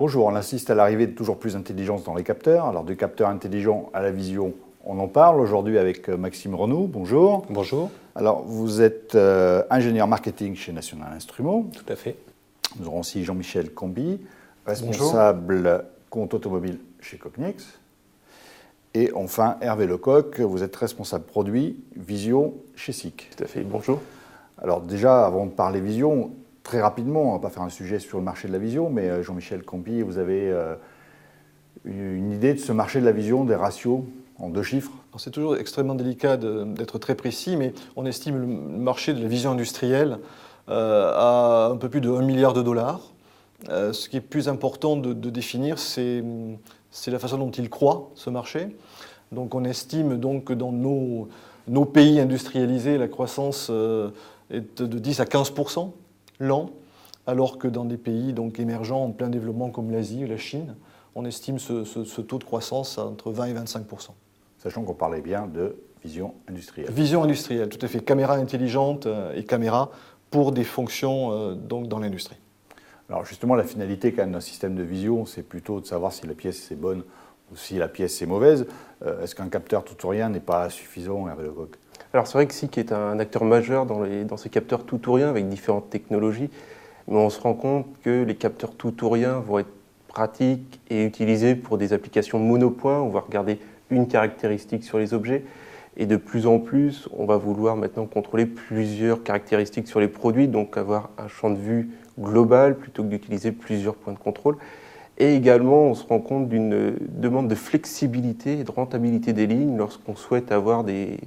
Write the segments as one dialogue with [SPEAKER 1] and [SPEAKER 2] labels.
[SPEAKER 1] Bonjour, on assiste à l'arrivée de toujours plus d'intelligence dans les capteurs. Alors du capteur intelligent à la vision, on en parle aujourd'hui avec Maxime Renaud. Bonjour.
[SPEAKER 2] Bonjour.
[SPEAKER 1] Alors vous êtes ingénieur marketing chez National Instruments.
[SPEAKER 2] Tout à fait.
[SPEAKER 1] Nous aurons aussi Jean-Michel Combi, responsable compte automobile chez Cognex. Et enfin Hervé Lecoq, vous êtes responsable produit vision chez SICK.
[SPEAKER 3] Tout à fait, bonjour.
[SPEAKER 1] Alors déjà, avant de parler vision, très rapidement, on ne va pas faire un sujet sur le marché de la vision, mais Jean-Michel Combi, vous avez une idée de ce marché de la vision, des ratios en 2 chiffres?
[SPEAKER 4] C'est toujours extrêmement délicat d'être très précis, mais on estime le marché de la vision industrielle à un peu plus de 1 milliard de dollars. Ce qui est plus important de définir, c'est la façon dont il croît, ce marché. Donc on estime donc que dans nos pays industrialisés, la croissance est de 10 à 15% l'an, alors que dans des pays donc, émergents en plein développement comme l'Asie ou la Chine, on estime ce taux de croissance entre 20 et 25%.
[SPEAKER 1] Sachant qu'on parlait bien de vision industrielle.
[SPEAKER 4] Vision industrielle, tout à fait. Caméra intelligente et caméra pour des fonctions donc, dans l'industrie.
[SPEAKER 1] Alors justement, la finalité quand même d'un système de vision, c'est plutôt de savoir si la pièce est bonne ou si la pièce est mauvaise. Est-ce qu'un capteur tout ou rien n'est pas suffisant, Hervé Lecoq?
[SPEAKER 3] Alors c'est vrai que SICK est un acteur majeur dans ces capteurs tout ou rien avec différentes technologies, mais on se rend compte que les capteurs tout ou rien vont être pratiques et utilisés pour des applications monopoint. On va regarder une caractéristique sur les objets et de plus en plus, on va vouloir maintenant contrôler plusieurs caractéristiques sur les produits, donc avoir un champ de vue global plutôt que d'utiliser plusieurs points de contrôle. Et également, on se rend compte d'une demande de flexibilité et de rentabilité des lignes lorsqu'on souhaite avoir des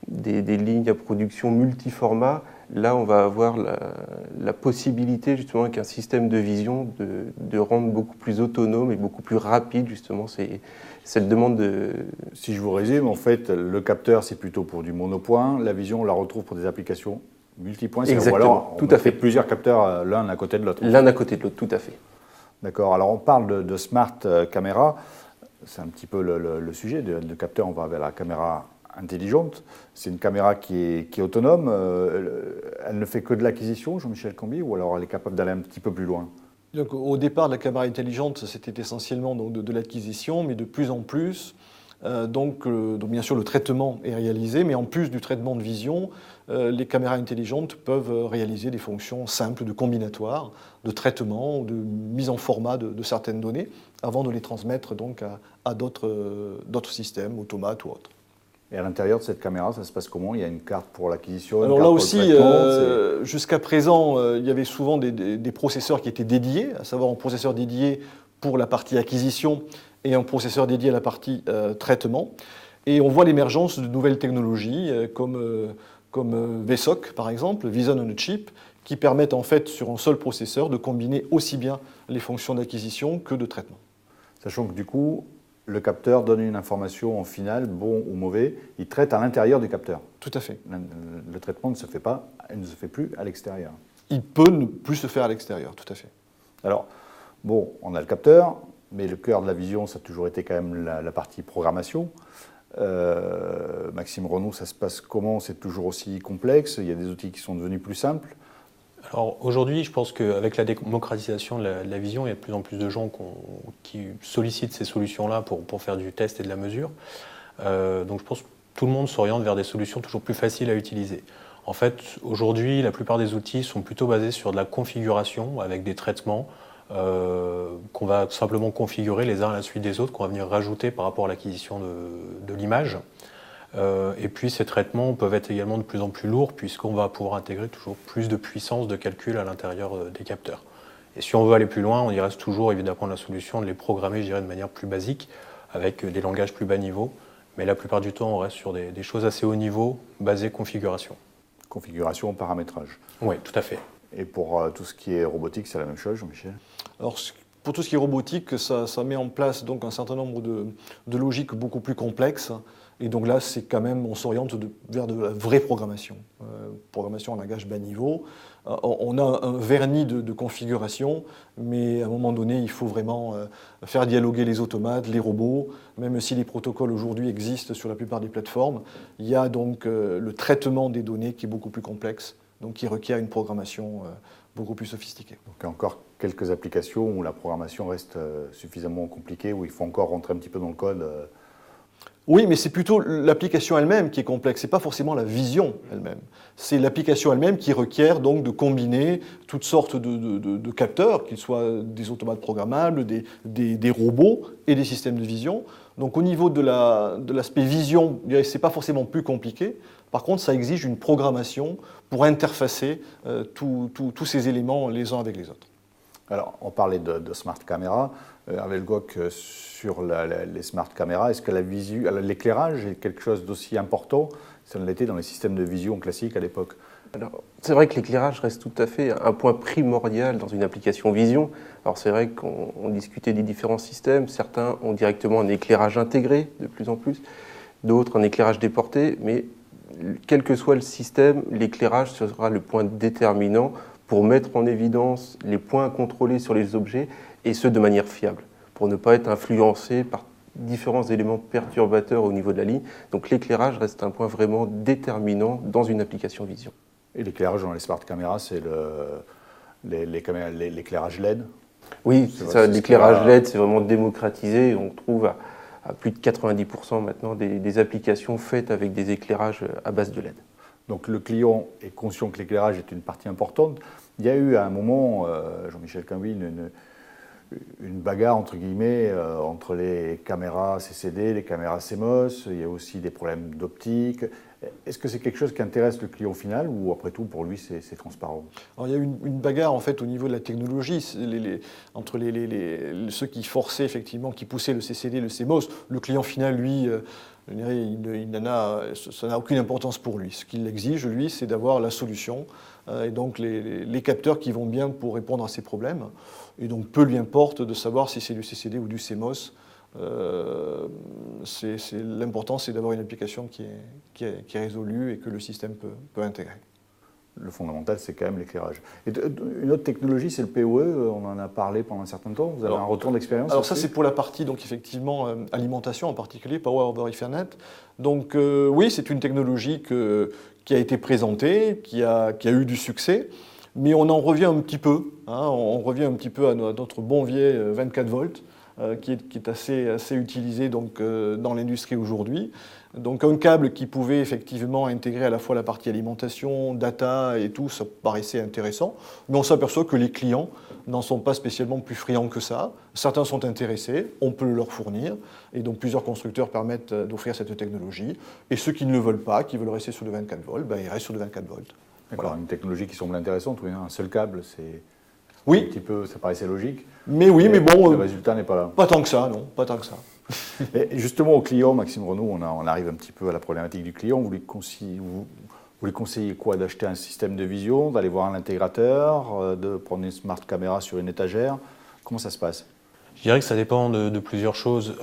[SPEAKER 3] lignes à production multiformat. Là, on va avoir la possibilité, justement, avec un système de vision, de rendre beaucoup plus autonome et beaucoup plus rapide, justement, cette demande de...
[SPEAKER 1] Si je vous résume, en fait, le capteur, c'est plutôt pour du monopoint. La vision, on la retrouve pour des applications multipoints.
[SPEAKER 3] Exactement,
[SPEAKER 1] ou alors,
[SPEAKER 3] tout à fait.
[SPEAKER 1] Plusieurs capteurs l'un à côté de l'autre.
[SPEAKER 3] L'un à côté de l'autre, tout à fait.
[SPEAKER 1] D'accord. Alors, on parle de smart caméra. C'est un petit peu le sujet. De capteur, on va vers la caméra intelligente. C'est une caméra qui est autonome. Elle ne fait que de l'acquisition, Jean-Michel Combi, ou alors elle est capable d'aller un petit peu plus loin?
[SPEAKER 4] Donc, au départ, la caméra intelligente, c'était essentiellement donc, de l'acquisition, mais de plus en plus, donc bien sûr, le traitement est réalisé, mais en plus du traitement de vision, les caméras intelligentes peuvent réaliser des fonctions simples de combinatoire, de traitement ou de mise en format de certaines données, avant de les transmettre donc, à d'autres systèmes, automates ou autres.
[SPEAKER 1] Et à l'intérieur de cette caméra, ça se passe comment? Il y a une carte pour l'acquisition?
[SPEAKER 4] Alors là aussi, jusqu'à présent, il y avait souvent des processeurs qui étaient dédiés, à savoir un processeur dédié pour la partie acquisition et un processeur dédié à la partie traitement. Et on voit l'émergence de nouvelles technologies comme VSOC, par exemple, Vision on a Chip, qui permettent en fait sur un seul processeur de combiner aussi bien les fonctions d'acquisition que de traitement.
[SPEAKER 1] Sachant que du coup, le capteur donne une information en finale, bon ou mauvais, il traite à l'intérieur du capteur.
[SPEAKER 4] Tout à fait.
[SPEAKER 1] Le traitement ne se fait pas, il ne se fait plus à l'extérieur.
[SPEAKER 4] Il peut ne plus se faire à l'extérieur, tout à fait.
[SPEAKER 1] Alors, bon, on a le capteur, mais le cœur de la vision, ça a toujours été quand même la partie programmation. Maxime Renaud, ça se passe comment? C'est toujours aussi complexe? Il y a des outils qui sont devenus plus simples?
[SPEAKER 2] Alors aujourd'hui, je pense qu'avec la démocratisation de la vision, il y a de plus en plus de gens qui sollicitent ces solutions-là pour faire du test et de la mesure. Donc je pense que tout le monde s'oriente vers des solutions toujours plus faciles à utiliser. En fait, aujourd'hui, la plupart des outils sont plutôt basés sur de la configuration avec des traitements qu'on va simplement configurer les uns à la suite des autres, qu'on va venir rajouter par rapport à l'acquisition de l'image. Et puis ces traitements peuvent être également de plus en plus lourds puisqu'on va pouvoir intégrer toujours plus de puissance de calcul à l'intérieur des capteurs. Et si on veut aller plus loin, on y reste toujours évidemment la solution de les programmer, je dirais, de manière plus basique, avec des langages plus bas niveau. Mais la plupart du temps, on reste sur des choses assez haut niveau, basées configuration.
[SPEAKER 1] Configuration, paramétrage.
[SPEAKER 2] Oui, tout à fait.
[SPEAKER 1] Et pour tout ce qui est robotique, c'est la même chose, Jean-Michel?
[SPEAKER 4] Alors, pour tout ce qui est robotique, ça met en place donc, un certain nombre de logiques beaucoup plus complexes. Et donc là, c'est quand même, on s'oriente vers de la vraie programmation. Programmation en langage bas niveau. On a un vernis de configuration, mais à un moment donné, il faut vraiment faire dialoguer les automates, les robots. Même si les protocoles aujourd'hui existent sur la plupart des plateformes, il y a donc le traitement des données qui est beaucoup plus complexe donc qui requiert une programmation beaucoup plus sophistiquée.
[SPEAKER 1] Donc il y a encore quelques applications où la programmation reste suffisamment compliquée, où il faut encore rentrer un petit peu dans le code.
[SPEAKER 4] Oui, mais c'est plutôt l'application elle-même qui est complexe, ce n'est pas forcément la vision elle-même. C'est l'application elle-même qui requiert donc de combiner toutes sortes de capteurs, qu'ils soient des automates programmables, des robots et des systèmes de vision. Donc au niveau de l'aspect vision, ce n'est pas forcément plus compliqué. Par contre, ça exige une programmation pour interfacer tous ces éléments les uns avec les autres.
[SPEAKER 1] Alors, on parlait de smart camera. Hervé Le Goc, sur les smart caméras, est-ce que l'éclairage est quelque chose d'aussi important que ça l'était dans les systèmes de vision classiques à l'époque?
[SPEAKER 3] Alors, c'est vrai que l'éclairage reste tout à fait un point primordial dans une application vision. Alors c'est vrai qu'on discutait des différents systèmes. Certains ont directement un éclairage intégré de plus en plus, d'autres un éclairage déporté, mais quel que soit le système, l'éclairage sera le point déterminant pour mettre en évidence les points à contrôler sur les objets, et ce de manière fiable, pour ne pas être influencé par différents éléments perturbateurs au niveau de la ligne. Donc l'éclairage reste un point vraiment déterminant dans une application vision.
[SPEAKER 1] Et l'éclairage dans les smart caméras, c'est l'éclairage LED?
[SPEAKER 3] Oui, c'est ça. L'éclairage LED, c'est vraiment démocratisé. On trouve à plus de 90% maintenant des applications faites avec des éclairages à base de LED.
[SPEAKER 1] Donc le client est conscient que l'éclairage est une partie importante. Il y a eu à un moment, Jean-Michel Cainville, une bagarre entre guillemets entre les caméras CCD, les caméras CMOS. Il y a aussi des problèmes d'optique. Est-ce que c'est quelque chose qui intéresse le client final ou après tout pour lui c'est transparent?
[SPEAKER 4] Alors, il y a eu une bagarre en fait au niveau de la technologie entre ceux qui forçaient effectivement, qui poussaient le CCD et le CMOS. Le client final, lui, ça n'a aucune importance pour lui. Ce qu'il exige, lui, c'est d'avoir la solution et donc les capteurs qui vont bien pour répondre à ces problèmes. Et donc peu lui importe de savoir si c'est du CCD ou du CMOS. L'important, c'est d'avoir une application qui est résolue et que le système peut intégrer.
[SPEAKER 1] Le fondamental, c'est quand même l'éclairage. Une autre technologie, c'est le PoE. On en a parlé pendant un certain temps. Vous avez un retour d'expérience?
[SPEAKER 4] Alors ça, c'est pour la partie, donc effectivement, alimentation en particulier, Power over Ethernet. Donc oui, c'est une technologie qui a été présentée, qui a eu du succès, mais on en revient un petit peu. On revient un petit peu à notre bon vieux 24 volts. Qui est assez utilisé donc, dans l'industrie aujourd'hui. Donc un câble qui pouvait effectivement intégrer à la fois la partie alimentation, data et tout, ça paraissait intéressant. Mais on s'aperçoit que les clients n'en sont pas spécialement plus friands que ça. Certains sont intéressés, on peut leur fournir. Et donc plusieurs constructeurs permettent d'offrir cette technologie. Et ceux qui ne le veulent pas, qui veulent rester sur le 24 volts, ils restent sur le 24 volts.
[SPEAKER 1] D'accord, voilà. Une technologie qui semble intéressante, oui, un seul câble, c'est...
[SPEAKER 4] Oui.
[SPEAKER 1] Un petit peu, ça paraissait logique.
[SPEAKER 4] Mais oui, mais bon...
[SPEAKER 1] Le résultat n'est pas là.
[SPEAKER 4] Pas tant que ça, non, pas tant que ça.
[SPEAKER 1] Et justement, au client, Maxime Renaud, on arrive un petit peu à la problématique du client. Vous lui conseillez quoi? D'acheter un système de vision, d'aller voir un intégrateur, de prendre une smart caméra sur une étagère? Comment ça se passe?
[SPEAKER 2] Je dirais que ça dépend de plusieurs choses.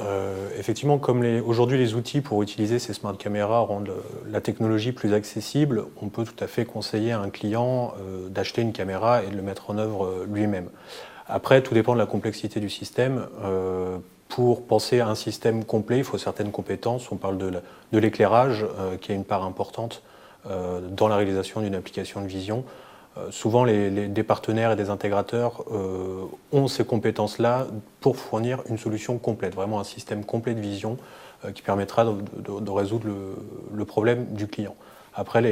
[SPEAKER 2] Effectivement, comme aujourd'hui les outils pour utiliser ces smart caméras rendent la technologie plus accessible, on peut tout à fait conseiller à un client d'acheter une caméra et de le mettre en œuvre lui-même. Après, tout dépend de la complexité du système. Pour penser à un système complet, il faut certaines compétences. On parle de l'éclairage, qui a une part importante dans la réalisation d'une application de vision. Souvent, des partenaires et des intégrateurs ont ces compétences-là pour fournir une solution complète, vraiment un système complet de vision qui permettra de résoudre le problème du client. Après,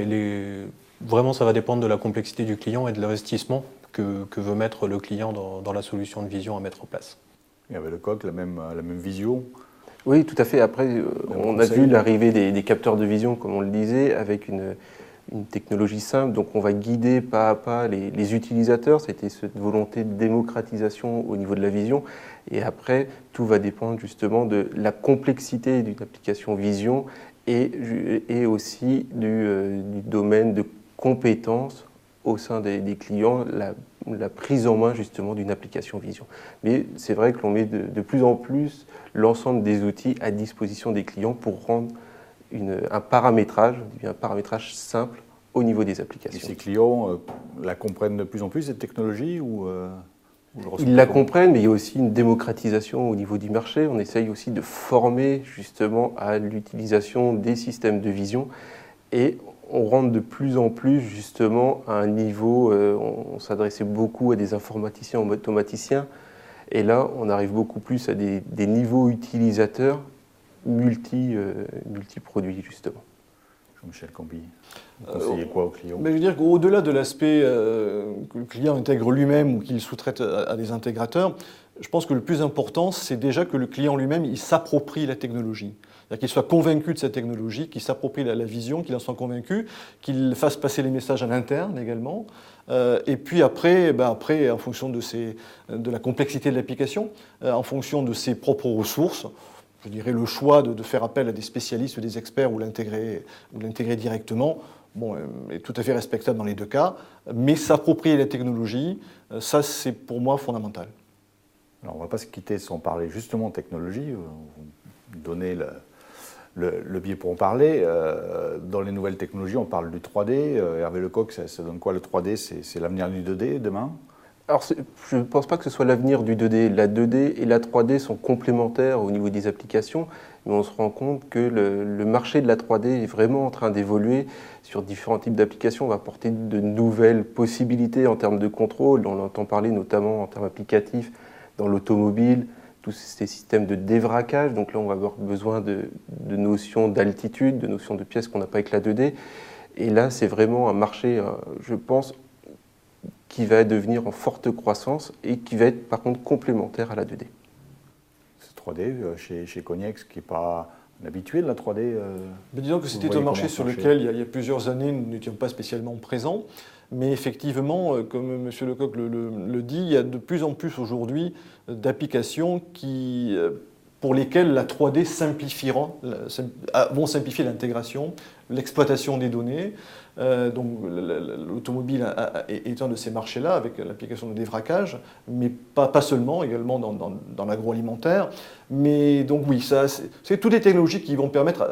[SPEAKER 2] vraiment, ça va dépendre de la complexité du client et de l'investissement que veut mettre le client dans la solution de vision à mettre en place.
[SPEAKER 1] Il y avait le coq, la même vision.
[SPEAKER 3] Oui, tout à fait. Après, on a vu l'arrivée des capteurs de vision, comme on le disait, avec une technologie simple. Donc, on va guider pas à pas les utilisateurs. C'était cette volonté de démocratisation au niveau de la vision. Et après, tout va dépendre justement de la complexité d'une application vision et aussi du domaine de compétences au sein des clients, la prise en main justement d'une application vision. Mais c'est vrai que l'on met de plus en plus l'ensemble des outils à disposition des clients pour rendre un paramétrage simple au niveau des applications.
[SPEAKER 1] Et ces clients la comprennent de plus en plus, cette technologie
[SPEAKER 3] Ils la comprennent, mais il y a aussi une démocratisation au niveau du marché. On essaye aussi de former justement à l'utilisation des systèmes de vision et on rentre de plus en plus justement à un niveau, on s'adressait beaucoup à des informaticiens ou automaticiens, et là on arrive beaucoup plus à des niveaux utilisateurs multi-produits justement.
[SPEAKER 1] Jean-Michel Camby, vous conseillez quoi aux clients?
[SPEAKER 4] Mais je veux dire qu'au-delà de l'aspect que le client intègre lui-même ou qu'il sous-traite à des intégrateurs, je pense que le plus important, c'est déjà que le client lui-même, il s'approprie la technologie. C'est-à-dire qu'il soit convaincu de cette technologie, qu'il s'approprie la vision, qu'il en soit convaincu, qu'il fasse passer les messages à l'interne également. Et puis après, en fonction de la complexité de l'application, en fonction de ses propres ressources, je dirais le choix de faire appel à des spécialistes ou des experts ou l'intégrer directement, est tout à fait respectable dans les deux cas, mais s'approprier la technologie, ça c'est pour moi fondamental.
[SPEAKER 1] Alors on ne va pas se quitter sans parler justement technologie, vous donnez le biais pour en parler. Dans les nouvelles technologies, on parle du 3D. Hervé Lecoq, ça donne quoi le 3D? C'est l'avenir du 2D demain?
[SPEAKER 3] Alors, je ne pense pas que ce soit l'avenir du 2D. La 2D et la 3D sont complémentaires au niveau des applications, mais on se rend compte que le marché de la 3D est vraiment en train d'évoluer sur différents types d'applications. On va apporter de nouvelles possibilités en termes de contrôle. On entend parler notamment en termes applicatifs dans l'automobile, tous ces systèmes de dévraquage. Donc là, on va avoir besoin de notions d'altitude, de notions de pièces qu'on n'a pas avec la 2D. Et là, c'est vraiment un marché, je pense, qui va devenir en forte croissance et qui va être par contre complémentaire à la 2D.
[SPEAKER 1] C'est 3D chez Cognex, qui n'est pas habitué de la 3D.
[SPEAKER 4] Mais disons que c'était un marché sur lequel il y a plusieurs années nous n'étions pas spécialement présents. Mais effectivement, comme M. Lecoq le dit, il y a de plus en plus aujourd'hui d'applications pour lesquelles la 3D vont simplifier l'intégration, l'exploitation des données. Donc l'automobile est un de ces marchés-là avec l'application de dévraquage, mais pas seulement, également dans l'agroalimentaire. Mais donc oui, c'est toutes les technologies qui vont permettre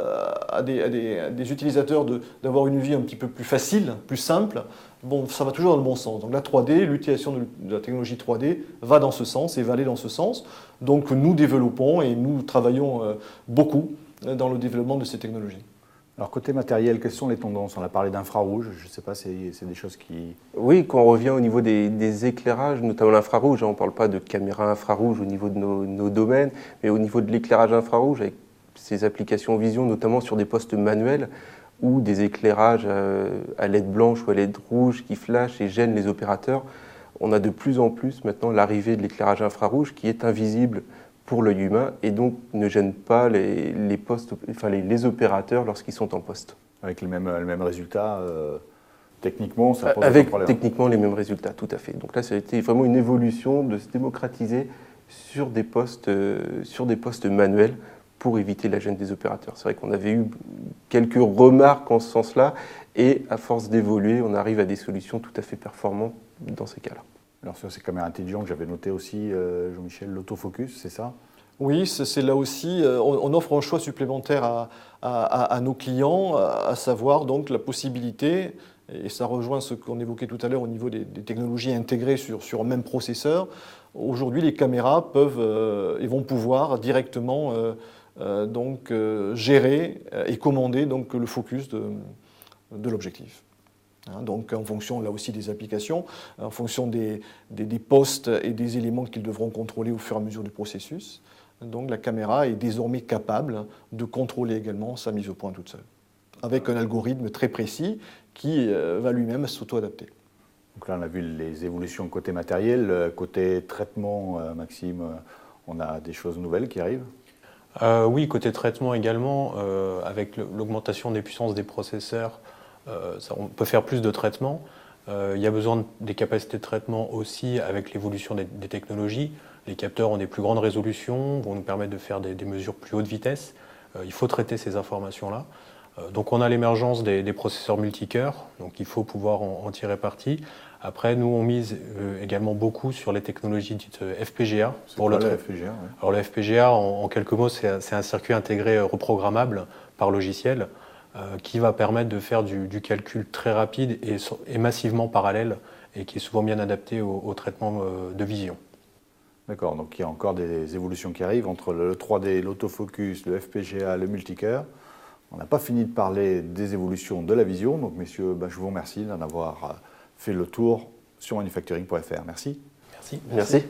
[SPEAKER 4] à des utilisateurs d'avoir une vie un petit peu plus facile, plus simple. Bon, ça va toujours dans le bon sens. Donc la 3D, l'utilisation de la technologie 3D va dans ce sens et va aller dans ce sens. Donc nous développons et nous travaillons beaucoup dans le développement de ces technologies.
[SPEAKER 1] Alors côté matériel, quelles sont les tendances? On a parlé d'infrarouge, je ne sais pas, c'est des choses qui...
[SPEAKER 3] Oui, quand on revient au niveau des éclairages, notamment l'infrarouge, on ne parle pas de caméra infrarouge au niveau de nos domaines, mais au niveau de l'éclairage infrarouge, avec ces applications vision, notamment sur des postes manuels, ou des éclairages à LED blanche ou à LED rouge qui flashent et gênent les opérateurs, on a de plus en plus maintenant l'arrivée de l'éclairage infrarouge qui est invisible pour l'œil humain et donc ne gêne pas les opérateurs lorsqu'ils sont en poste.
[SPEAKER 1] Avec les mêmes résultats, techniquement, ça pose
[SPEAKER 3] Avec
[SPEAKER 1] aucun problème.
[SPEAKER 3] Techniquement les mêmes résultats, tout à fait. Donc là, ça a été vraiment une évolution de se démocratiser sur des postes manuels pour éviter la gêne des opérateurs. C'est vrai qu'on avait eu quelques remarques en ce sens-là et à force d'évoluer, on arrive à des solutions tout à fait performantes dans ces cas-là.
[SPEAKER 1] Alors sur ces caméras intelligentes, j'avais noté aussi, Jean-Michel, l'autofocus, c'est ça?
[SPEAKER 4] Oui, c'est là aussi, on offre un choix supplémentaire à nos clients, à savoir donc la possibilité, et ça rejoint ce qu'on évoquait tout à l'heure au niveau des technologies intégrées sur un même processeur. Aujourd'hui, les caméras peuvent et vont pouvoir directement gérer et commander donc, le focus de l'objectif. Donc en fonction là aussi des applications, en fonction des postes et des éléments qu'ils devront contrôler au fur et à mesure du processus. Donc la caméra est désormais capable de contrôler également sa mise au point toute seule, avec un algorithme très précis qui va lui-même s'auto-adapter.
[SPEAKER 1] Donc là on a vu les évolutions côté matériel, côté traitement, Maxime, on a des choses nouvelles qui arrivent?
[SPEAKER 2] Oui, côté traitement également, avec l'augmentation des puissances des processeurs, on peut faire plus de traitements. Il y a besoin des capacités de traitement aussi avec l'évolution des technologies. Les capteurs ont des plus grandes résolutions, vont nous permettre de faire des mesures plus haute vitesse. Il faut traiter ces informations-là. Donc on a l'émergence des processeurs multicœurs, donc il faut pouvoir en tirer parti. Après, nous, on mise également beaucoup sur les technologies dites FPGA.
[SPEAKER 1] Pour le FPGA, ouais.
[SPEAKER 2] Alors le FPGA, en quelques mots, c'est un circuit intégré reprogrammable par logiciel qui va permettre de faire du calcul très rapide et massivement parallèle et qui est souvent bien adapté au traitement de vision.
[SPEAKER 1] D'accord, donc il y a encore des évolutions qui arrivent entre le 3D, l'autofocus, le FPGA, le multicœur. On n'a pas fini de parler des évolutions de la vision. Donc, messieurs, je vous remercie d'en avoir fait le tour sur manufacturing.fr. Merci.
[SPEAKER 2] Merci.
[SPEAKER 3] Merci.